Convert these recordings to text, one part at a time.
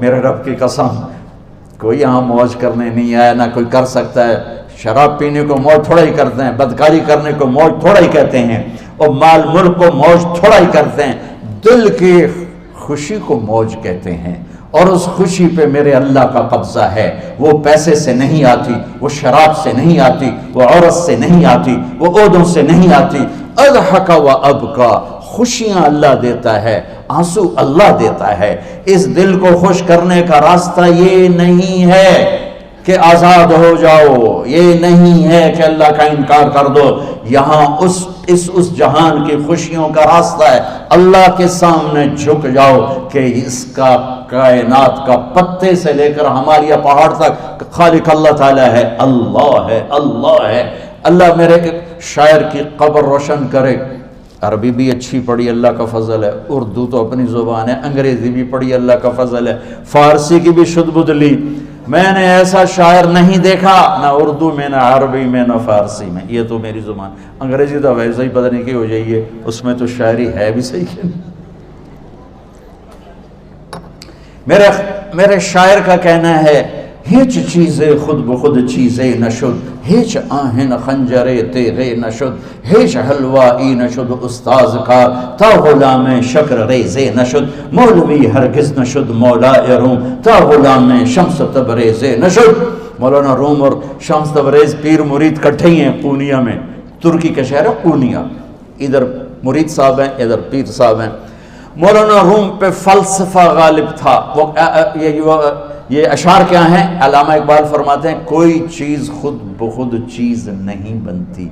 میرے رب کی قسم کوئی یہاں موج کرنے نہیں آیا، نہ کوئی کر سکتا ہے۔ شراب پینے کو موج تھوڑا ہی کرتے ہیں، بدکاری کرنے کو موج تھوڑا ہی کہتے ہیں، اور مال ملک کو موج تھوڑا ہی کرتے ہیں، دل کی خوشی کو موج کہتے ہیں۔ اور اس خوشی پہ میرے اللہ کا قبضہ ہے، وہ پیسے سے نہیں آتی، وہ شراب سے نہیں آتی، وہ عورت سے نہیں آتی، وہ عہدوں سے نہیں آتی۔ اضحک و ابکا، خوشیاں اللہ دیتا ہے، آنسو اللہ دیتا ہے۔ اس دل کو خوش کرنے کا راستہ یہ نہیں ہے کہ آزاد ہو جاؤ، یہ نہیں ہے کہ اللہ کا انکار کر دو۔ یہاں اس جہان کی خوشیوں کا راستہ ہے، اللہ کے سامنے جھک جاؤ کہ اس کا کائنات کا پتے سے لے کر ہمارے پہاڑ تک خالق اللہ تعالیٰ ہے، اللہ ہے، اللہ ہے۔ اللہ میرے شاعر کی قبر روشن کرے۔ عربی بھی اچھی پڑھی، اللہ کا فضل ہے، اردو تو اپنی زبان ہے، انگریزی بھی پڑھی، اللہ کا فضل ہے، فارسی کی بھی شد بد لی۔ میں نے ایسا شاعر نہیں دیکھا، نہ اردو میں، نہ عربی میں، نہ فارسی میں، یہ تو میری زبان۔ انگریزی تو ویسے ہی پتہ نہیں کی ہو جائیے، اس میں تو شاعری ہے بھی صحیح ہے۔ میرے شاعر کا کہنا ہے، ہیچ چیزیں خود بخود چیزیں نشد، ہیچ آہن خنجرے تیغے نشد، ہیچ حلوائی نشد استاذ کا، تا غلام شکر ریزے نشد، مولوی ہرگز نشد مولا روم، تا غلام شمس تبریزے نشد۔ مولانا روم اور شمس تبریز پیر مرید کٹھے ہی ہیں پونیا میں، ترکی کا شہر ہے پونیا، ادھر مرید صاحب ہیں، ادھر پیر صاحب ہیں۔ مولانا روم پہ فلسفہ غالب تھا۔ یہ اشعار کیا ہیں؟ علامہ اقبال فرماتے ہیں، کوئی چیز خود بخود چیز نہیں بنتی،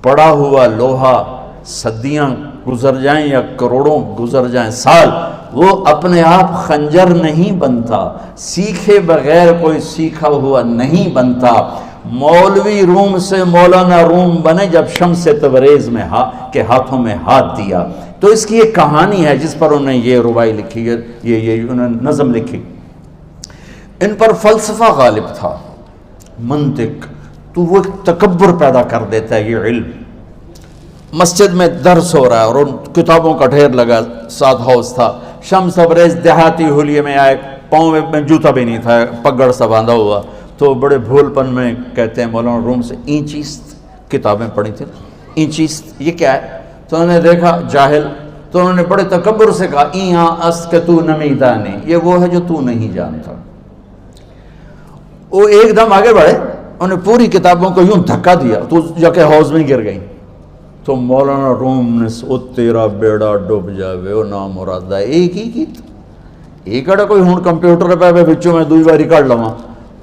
پڑا ہوا لوہا صدیاں گزر جائیں یا کروڑوں گزر جائیں سال، وہ اپنے آپ خنجر نہیں بنتا، سیکھے بغیر کوئی سیکھا ہوا نہیں بنتا۔ مولوی روم سے مولانا روم بنے جب شمس تبریز میں کے ہاتھوں میں ہاتھ دیا۔ تو اس کی ایک کہانی ہے جس پر انہوں نے یہ ربائی لکھی ہے، یہ انہوں نے نظم لکھی۔ ان پر فلسفہ غالب تھا، منطق، تو وہ ایک تکبر پیدا کر دیتا ہے یہ علم۔ مسجد میں درس ہو رہا ہے اور ان کتابوں کا ڈھیر لگا، ساتھ ہاؤس تھا۔ شمس تبریز دیہاتی حلیے میں آئے، پاؤں میں جوتا بھی نہیں تھا، پگڑ سا باندھا ہوا، تو بڑے بھول پن میں کہتے ہیں مولانا روم سے، اینچیست کتابیں پڑھی تھیں، اینچیست یہ کیا ہے؟ تو انہوں نے دیکھا جاہل، تو انہوں نے بڑے تکبر سے کہا، ایہاں است کہ تو نمیدانی، یہ وہ ہے جو تو نہیں جانتا۔ وہ ایک دم آگے بڑھے، انہوں نے پوری کتابوں کو یوں دھکا دیا تو جا کے حوض میں گر گئی۔ تو مولانا روم نے او تیرا بیڑا ڈوب جاوے او نام مرادہ ایک ہی کی ایک اڑا کوئی ہون کمپیوٹر پہ بچوں میں دوئی باری کر لواں،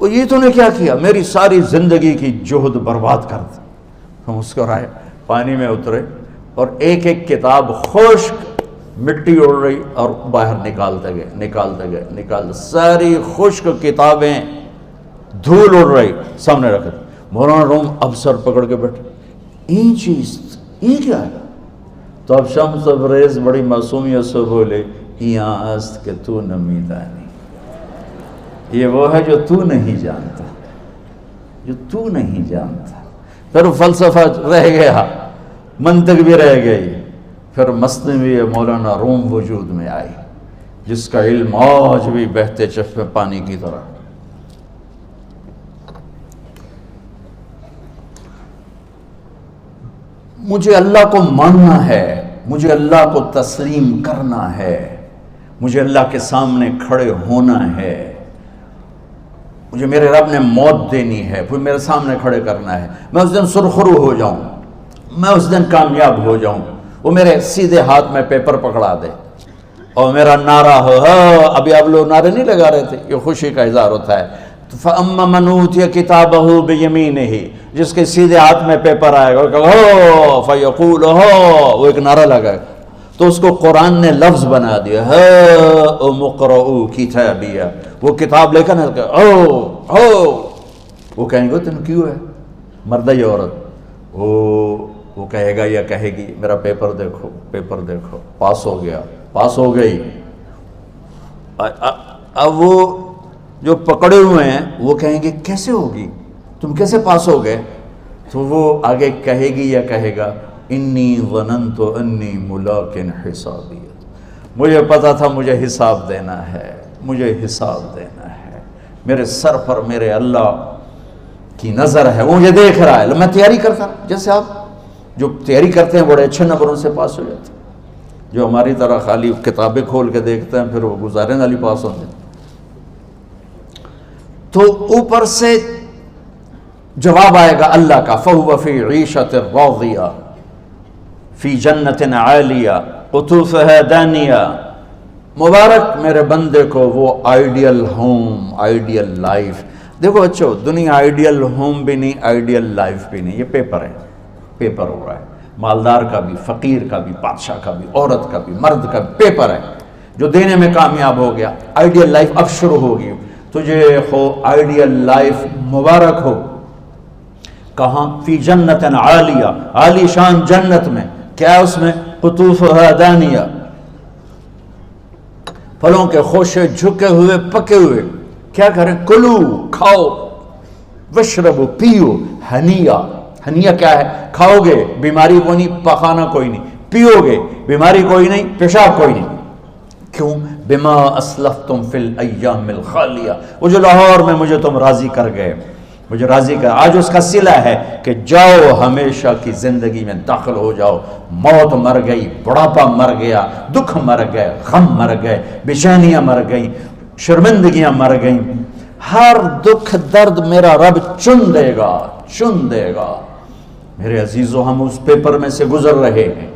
وہ یہ تو نے کیا کیا، میری ساری زندگی کی جہد برباد کر دی۔ ہم مسکرائے، پانی میں اترے اور ایک ایک کتاب خشک مٹی اڑ رہی اور باہر نکالتے گئے، ساری خشک کتابیں دھول اڑ رہی سامنے رکھ دی۔ مولانا روم اب سر پکڑ کے بیٹھے، این چیز یہ کیا ہے؟ تو اب شمس تبریز بڑی معصومیت سے بولے، یہاں است کہ تو نمیدانی، یہ وہ ہے جو تو نہیں جانتا، جو تو نہیں جانتا۔ پھر فلسفہ رہ گیا، منطق بھی رہ گئی، پھر مثنوی مولانا روم وجود میں آئی، جس کا علم آج بھی بہتے چشمے پانی کی طرح۔ مجھے اللہ کو ماننا ہے، مجھے اللہ کو تسلیم کرنا ہے، مجھے اللہ کے سامنے کھڑے ہونا ہے، مجھے میرے رب نے موت دینی ہے، پھر میرے سامنے کھڑے کرنا ہے، میں اس دن سرخرو ہو جاؤں، میں اس دن کامیاب ہو جاؤں، وہ میرے سیدھے ہاتھ میں پیپر پکڑا دے اور میرا نعرہ ہو، ابھی آپ لوگ نعرے نہیں لگا رہے تھے، یہ خوشی کا اظہار ہوتا ہے۔ فَأَمَّا مَنْ أُوتِيَ كِتَابَهُ بِيَمِينِهِ، جس کے سیدھے ہاتھ میں پیپر آئے گا فَيَقُولُ وہ ایک نعرہ لگائے گا، تو اس کو قرآن نے لفظ بنا دیا، هَاؤْمُ اقْرَءُوا كِتَابِيَهْ، وہ کتاب لے کر وہ کہیں گے تم کیوں ہے، مرد یا عورت، وہ کہے گا یا کہے گی میرا پیپر دیکھو، پیپر دیکھو، پاس ہو گیا، پاس ہو گئی۔ اب وہ جو پکڑے ہوئے ہیں وہ کہیں گے کیسے ہوگی، تم کیسے پاس ہو گئے؟ تو وہ آگے کہے گی یا کہے گا، انی ظننت انی ملاق حسابی، مجھے پتا تھا مجھے حساب دینا ہے، مجھے حساب دینا ہے، میرے سر پر میرے اللہ کی نظر ہے، وہ مجھے دیکھ رہا ہے۔ میں تیاری کرتا ہوں، جیسے آپ جو تیاری کرتے ہیں بڑے اچھے نمبروں سے پاس ہو جاتے ہیں، جو ہماری طرح خالی کتابیں کھول کے دیکھتے ہیں پھر وہ گزارے والی پاس ہوتے ہیں۔ تو اوپر سے جواب آئے گا اللہ کا، فَهُوَ فِي عِيشَةٍ رَاضِيَةٍ فِي جَنَّةٍ عَالِيَةٍ قُطُوفُهَا دَانِيَةٌ۔ مبارک میرے بندے کو وہ آئیڈیل ہوم، آئیڈیل لائف۔ دیکھو بچو، دنیا آئیڈیل ہوم بھی نہیں، آئیڈیل لائف بھی نہیں، یہ پیپر ہے، پیپر ہو رہا ہے، مالدار کا بھی، فقیر کا بھی، بادشاہ کا بھی، عورت کا بھی، مرد کا بھی پیپر ہے۔ جو دینے میں کامیاب ہو گیا، آئیڈیل لائف اب شروع ہوگی۔ تجھے ہو آئیڈیل لائف مبارک ہو۔ کہاں؟ فی جنت عالیہ، عالی شان جنت میں، کیا ہے اس میں؟ قطوفها دانیہ، پھلوں کے خوشے جھکے ہوئے پکے ہوئے۔ کیا کریں؟ کلو، کھاؤ، وشربو، پیو، ہنیا۔ ہنیا کیا ہے؟ کھاؤ گے بیماری کوئی نہیں، پخانہ کوئی نہیں، پیو گے بیماری کوئی نہیں، پیشاب کوئی نہیں۔ کیوں؟ بما اسلفتم فی الایام الخالیہ، وہ جو لاہور میں مجھے تم راضی کر گئے، مجھے راضی کر، آج اس کا صلہ ہے کہ جاؤ ہمیشہ کی زندگی میں داخل ہو جاؤ۔ موت مر گئی، بڑھاپا مر گیا، دکھ مر گئے، غم مر گئے، بے چینیاں مر گئیں، شرمندگیاں مر گئیں۔ ہر دکھ درد میرا رب چن دے گا، چن دے گا۔ میرے عزیزو، ہم اس پیپر میں سے گزر رہے ہیں۔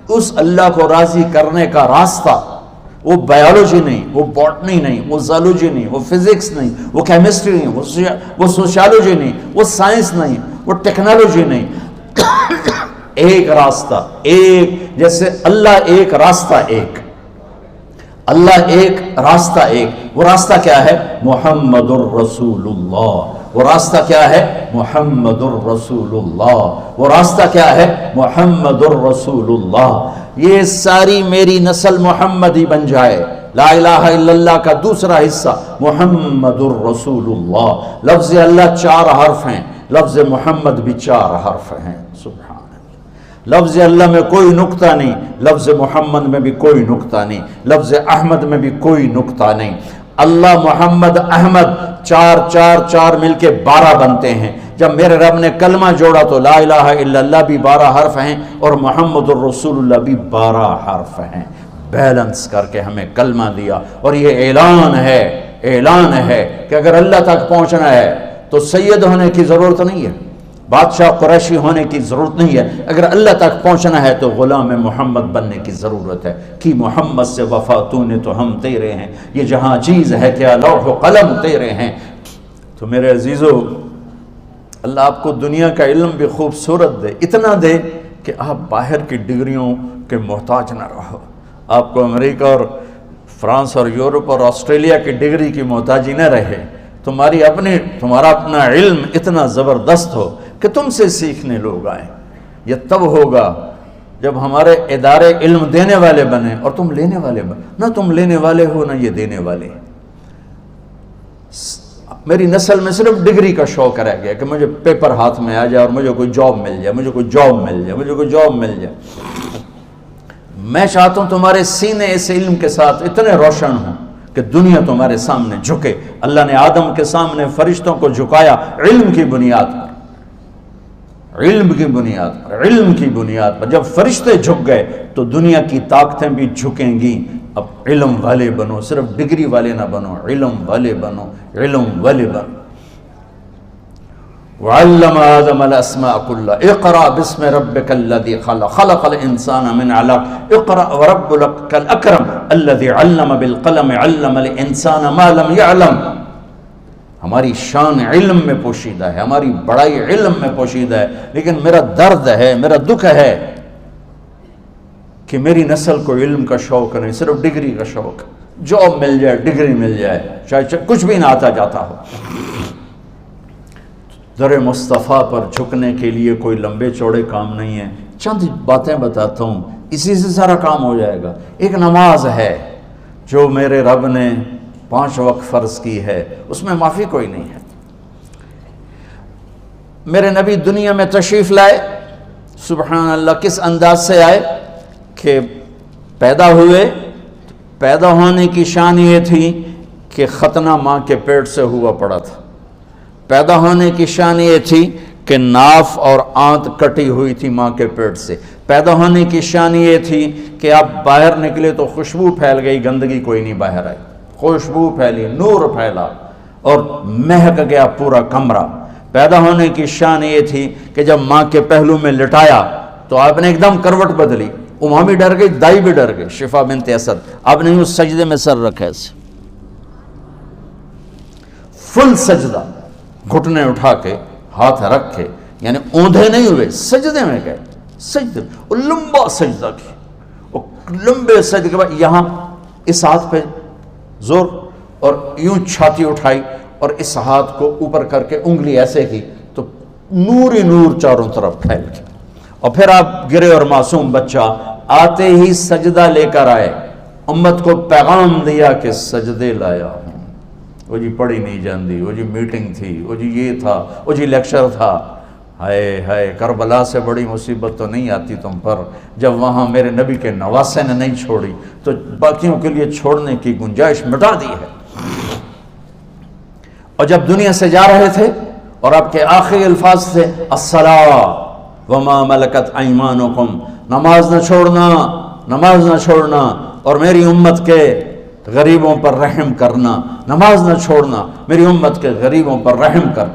اس اللہ کو راضی کرنے کا راستہ، وہ بایولوجی نہیں، وہ باٹنی نہیں، وہ زالوجی نہیں، وہ فزکس نہیں، وہ کیمسٹری نہیں، وہ سوشیالوجی نہیں، وہ سائنس نہیں، وہ ٹیکنالوجی نہیں۔ ایک راستہ، ایک، جیسے اللہ ایک، راستہ ایک، اللہ ایک، راستہ ایک۔ وہ راستہ کیا ہے؟ محمد الرسول اللہ۔ وہ راستہ کیا ہے؟ محمد الرسول اللہ۔ وہ راستہ کیا ہے؟ محمد الرسول اللہ۔ یہ ساری میری نسل محمدی بن جائے۔ لا الہ الا اللہ کا دوسرا حصہ محمد الرسول اللہ۔ لفظ اللہ 4 حرف ہیں، لفظ محمد بھی 4 حرف ہیں۔ سبحان اللہ۔ لفظ اللہ میں کوئی نقطہ نہیں، لفظ محمد میں بھی کوئی نقطہ نہیں، لفظ احمد میں بھی کوئی نقطہ نہیں۔ اللہ، محمد، احمد، 4 4 4 مل کے 12 بنتے ہیں۔ جب میرے رب نے کلمہ جوڑا تو لا الہ الا اللہ بھی 12 حرف ہیں اور محمد الرسول اللہ بھی 12 حرف ہیں۔ بیلنس کر کے ہمیں کلمہ دیا، اور یہ اعلان ہے، اعلان ہے کہ اگر اللہ تک پہنچنا ہے تو سید ہونے کی ضرورت نہیں ہے، بادشاہ قریشی ہونے کی ضرورت نہیں ہے۔ اگر اللہ تک پہنچنا ہے تو غلام محمد بننے کی ضرورت ہے۔ کہ محمد سے وفا تو نے تو ہم تیرے ہیں، یہ جہاں چیز ہے کیا لوح و قلم تیرے ہیں۔ تو میرے عزیزو، اللہ آپ کو دنیا کا علم بھی خوبصورت دے، اتنا دے کہ آپ باہر کی ڈگریوں کے محتاج نہ رہو، آپ کو امریکہ اور فرانس اور یورپ اور آسٹریلیا کی ڈگری کی محتاجی نہ رہے، تمہارا اپنا علم اتنا زبردست ہو کہ تم سے سیکھنے لوگ آئیں۔ یہ تب ہوگا جب ہمارے ادارے علم دینے والے بنے اور تم لینے والے بنے، نہ تم لینے والے ہو نہ یہ دینے والے۔ میری نسل میں صرف ڈگری کا شوق رہ گیا کہ مجھے پیپر ہاتھ میں آ جائے اور مجھے کوئی جاب مل جائے، مجھے کوئی جاب مل جائے، مجھے کوئی جاب مل جائے۔ میں چاہتا ہوں تمہارے سینے اس علم کے ساتھ اتنے روشن ہوں کہ دنیا تمہارے سامنے جھکے۔ اللہ نے آدم کے سامنے فرشتوں کو جھکایا علم کی بنیاد پر، علم کی بنیاد پر، علم کی بنیاد پر۔ جب فرشتے جھک گئے تو دنیا کی طاقتیں بھی جھکیں گی۔ اب علم والے بنو، صرف ڈگری والے نہ بنو، علم والے بنو، علم والے بنو۔ وعلم آدم الاسماء كلها اقرأ باسم ربك الذي خلق خلق الانسان من علق اقرأ وربك الاكرم الذي علم بالقلم علم الانسان ما لم يعلم۔ ہماری شان علم میں پوشیدہ ہے، ہماری بڑائی علم میں پوشیدہ ہے، لیکن میرا درد ہے، میرا دکھ ہے کہ میری نسل کو علم کا شوق نہیں، صرف ڈگری کا شوق۔ جاب مل جائے، ڈگری مل جائے، چاہے کچھ بھی نہ آتا جاتا ہو۔ در مصطفیٰ پر جھکنے کے لیے کوئی لمبے چوڑے کام نہیں ہیں، چند باتیں بتاتا ہوں، اسی سے سارا کام ہو جائے گا۔ ایک نماز ہے جو میرے رب نے 5 وقت فرض کی ہے، اس میں معافی کوئی نہیں ہے۔ میرے نبی دنیا میں تشریف لائے، سبحان اللہ، کس انداز سے آئے کہ پیدا ہوئے، پیدا ہونے کی شان یہ تھی کہ ختنہ ماں کے پیٹ سے ہوا پڑا تھا۔ پیدا ہونے کی شان یہ تھی کہ ناف اور آنت کٹی ہوئی تھی ماں کے پیٹ سے۔ پیدا ہونے کی شان یہ تھی کہ آپ باہر نکلے تو خوشبو پھیل گئی، گندگی کوئی نہیں باہر آئی، خوشبو پھیلی، نور پھیلا اور مہک گیا پورا کمرہ۔ پیدا ہونے کی شان یہ تھی کہ جب ماں کے پہلو میں لٹایا تو آپ نے ایک دم کروٹ بدلی، اماں بھی ڈر گئی، دائی بھی ڈر گئی، شفا بنت اسد۔ آپ نے اس سجدے میں سر رکھا ایسے، فل سجدہ، گھٹنے اٹھا کے ہاتھ رکھ کے، یعنی اوندھے نہیں ہوئے، سجدے میں گئے، سجدے وہ لمبا سجدہ کی، وہ لمبے سجدے کے بعد یہاں اس ہاتھ پہ زور اور یوں چھاتی اٹھائی اور اس ہاتھ کو اوپر کر کے انگلی ایسے کی تو نور ہی نور چاروں طرف پھیل گیا، اور پھر آپ گرے اور معصوم بچہ آتے ہی سجدہ لے کر آئے، امت کو پیغام دیا کہ سجدے لایا ہوں۔ وہ جی پڑھی نہیں جاندی، وہ جی میٹنگ تھی، وہ جی یہ تھا، وہ جی لیکچر تھا، ہائے ہائے کربلا سے بڑی مصیبت تو نہیں آتی تم پر جب وہاں میرے نبی کے نواسے نے نہیں چھوڑی تو باقیوں کے لیے چھوڑنے کی گنجائش مٹا دی ہے۔ اور جب دنیا سے جا رہے تھے اور آپ کے آخری الفاظ تھے الصلاۃ وما ملکت ایمانکم، نماز نہ چھوڑنا، نماز نہ چھوڑنا، اور میری امت کے غریبوں پر رحم کرنا، نماز نہ چھوڑنا، میری امت کے غریبوں پر رحم کر۔